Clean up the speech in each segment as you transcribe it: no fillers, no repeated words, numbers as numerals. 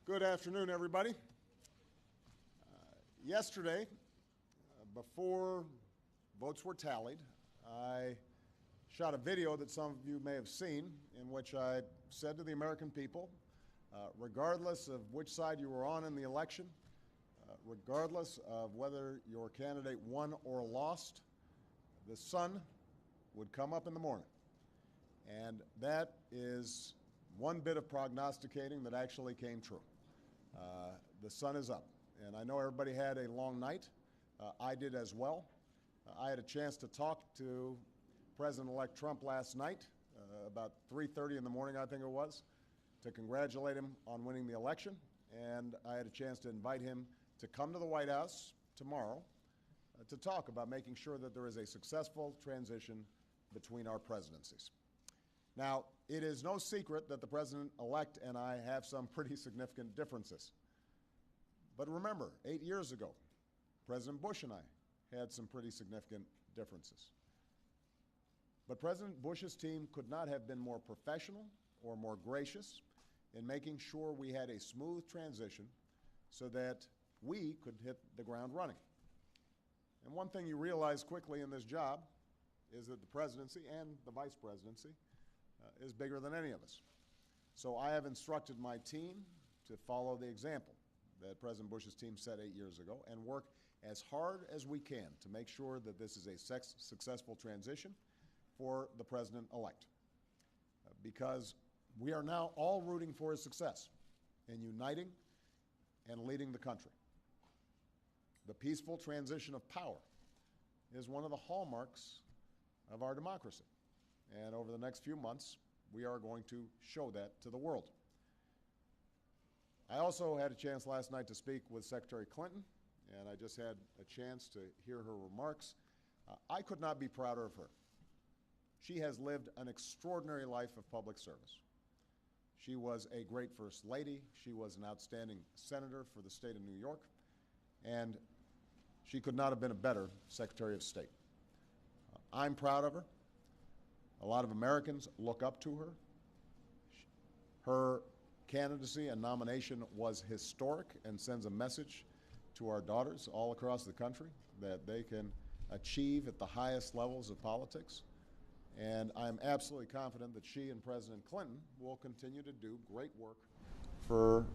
Good afternoon, everybody. Yesterday, before votes were tallied, I shot a video that some of you may have seen in which I said to the American people, regardless of which side you were on in the election, regardless of whether your candidate won or lost, the sun would come up in the morning. And that is one bit of prognosticating that actually came true. The sun is up, and I know everybody had a long night. I did as well. I had a chance to talk to President-elect Trump last night, about 3:30 in the morning, I think it was, to congratulate him on winning the election, and I had a chance to invite him to come to the White House tomorrow to talk about making sure that there is a successful transition between our presidencies. Now, it is no secret that the President-elect and I have some pretty significant differences. But remember, 8 years ago, President Bush and I had some pretty significant differences. But President Bush's team could not have been more professional or more gracious in making sure we had a smooth transition so that we could hit the ground running. And one thing you realize quickly in this job is that the presidency and the vice presidency is bigger than any of us. So I have instructed my team to follow the example that President Bush's team set 8 years ago and work as hard as we can to make sure that this is a successful transition for the President-elect. Because we are now all rooting for his success in uniting and leading the country. The peaceful transition of power is one of the hallmarks of our democracy. And over the next few months, we are going to show that to the world. I also had a chance last night to speak with Secretary Clinton, and I just had a chance to hear her remarks. I could not be prouder of her. She has lived an extraordinary life of public service. She was a great First Lady. She was an outstanding senator for the state of New York, and she could not have been a better Secretary of State. I'm proud of her. A lot of Americans look up to her. Her candidacy and nomination was historic and sends a message to our daughters all across the country that they can achieve at the highest levels of politics. And I'm absolutely confident that she and President Clinton will continue to do great work for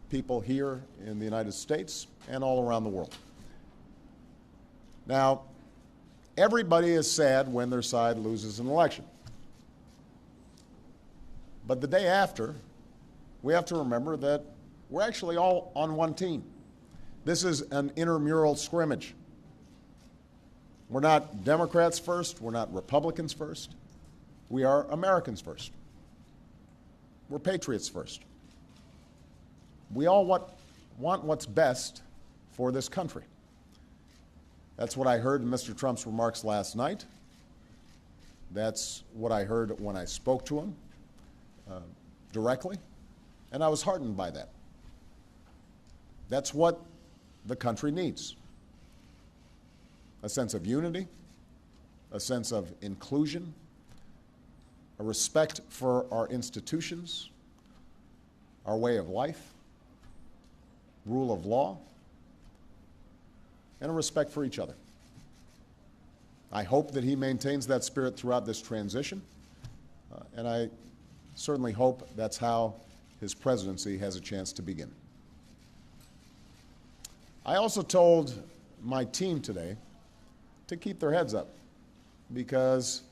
people here in the United States and all around the world. Now, everybody is sad when their side loses an election. But the day after, we have to remember that we're actually all on one team. This is an intramural scrimmage. We're not Democrats first. We're not Republicans first. We are Americans first. We're patriots first. We all want what's best for this country. That's what I heard in Mr. Trump's remarks last night. That's what I heard when I spoke to him directly, and I was heartened by that. That's what the country needs. A sense of unity, a sense of inclusion, a respect for our institutions, our way of life, rule of law, and a respect for each other. I hope that he maintains that spirit throughout this transition, and I certainly hope that's how his presidency has a chance to begin. I also told my team today to keep their heads up, because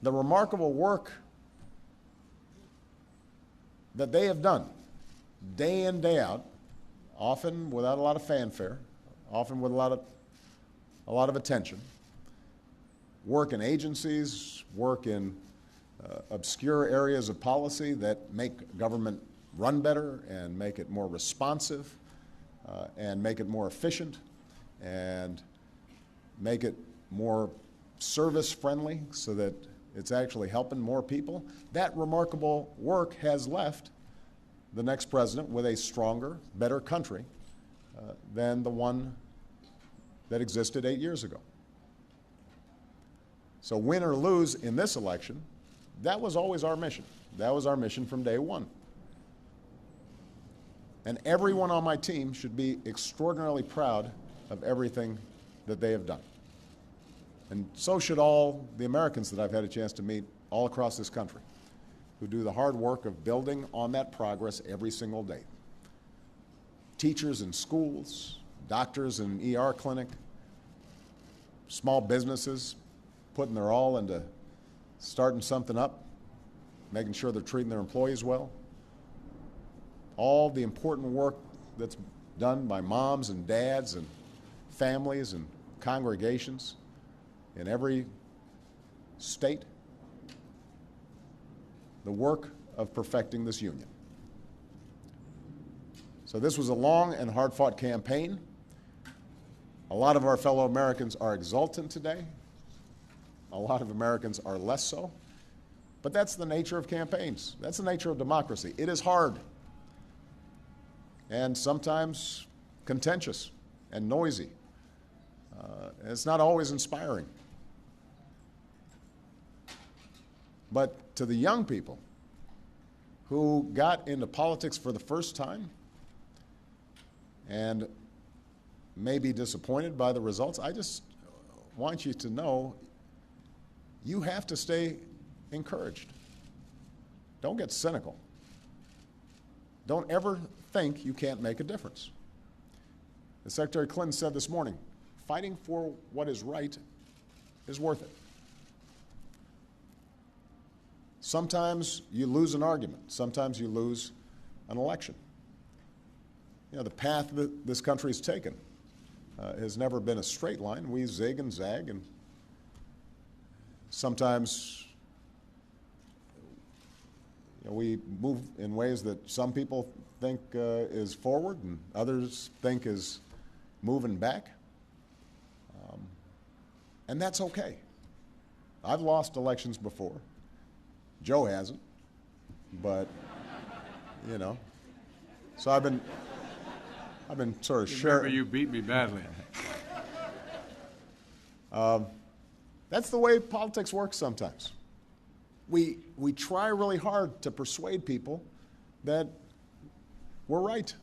the remarkable work that they have done day in, day out, often without a lot of fanfare, often with a lot of attention, work in agencies, work in obscure areas of policy that make government run better and make it more responsive and make it more efficient and make it more service-friendly so that it's actually helping more people. That remarkable work has left the next president with a stronger, better country than the one that existed 8 years ago. So win or lose in this election, that was always our mission. That was our mission from day one. And everyone on my team should be extraordinarily proud of everything that they have done. And so should all the Americans that I've had a chance to meet all across this country, who do the hard work of building on that progress every single day. Teachers in schools, doctors in an ER clinic, small businesses putting their all into starting something up, making sure they're treating their employees well. All the important work that's done by moms and dads and families and congregations in every state. The work of perfecting this union. So this was a long and hard-fought campaign. A lot of our fellow Americans are exultant today. A lot of Americans are less so. But that's the nature of campaigns. That's the nature of democracy. It is hard and sometimes contentious and noisy. And it's not always inspiring. But to the young people who got into politics for the first time and may be disappointed by the results, I just want you to know you have to stay encouraged. Don't get cynical. Don't ever think you can't make a difference. As Secretary Clinton said this morning, fighting for what is right is worth it. Sometimes you lose an argument. Sometimes you lose an election. You know, the path that this country has taken has never been a straight line. We zig and zag, and sometimes we move in ways that some people think is forward and others think is moving back. And that's okay. I've lost elections before. Joe hasn't, but, you know. So I've been sort of sharing. Remember, you beat me badly. That's the way politics works sometimes. We try really hard to persuade people that we're right.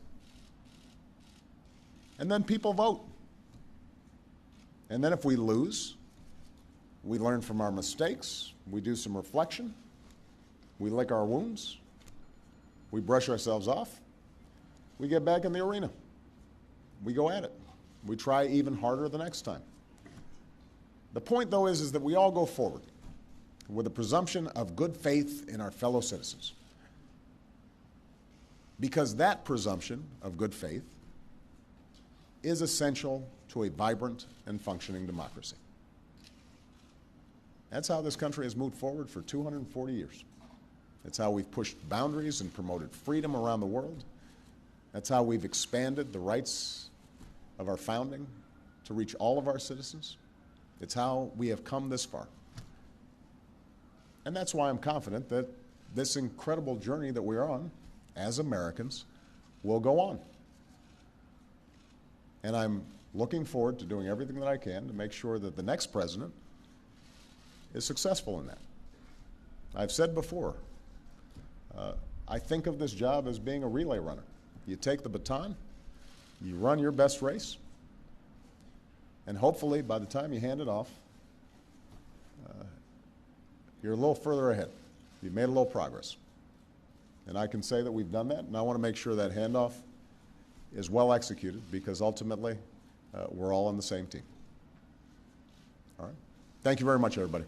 And then people vote. And then if we lose, we learn from our mistakes, we do some reflection, we lick our wounds, we brush ourselves off, we get back in the arena. We go at it. We try even harder the next time. The point, though, is that we all go forward with a presumption of good faith in our fellow citizens. Because that presumption of good faith is essential to a vibrant and functioning democracy. That's how this country has moved forward for 240 years. That's how we've pushed boundaries and promoted freedom around the world. That's how we've expanded the rights of our founding to reach all of our citizens. It's how we have come this far. And that's why I'm confident that this incredible journey that we're on as Americans will go on. And I'm looking forward to doing everything that I can to make sure that the next president is successful in that. I've said before, I think of this job as being a relay runner. You take the baton, you run your best race, and hopefully by the time you hand it off, you're a little further ahead. You've made a little progress. And I can say that we've done that, and I want to make sure that handoff is well executed because ultimately we're all on the same team. All right? Thank you very much, everybody.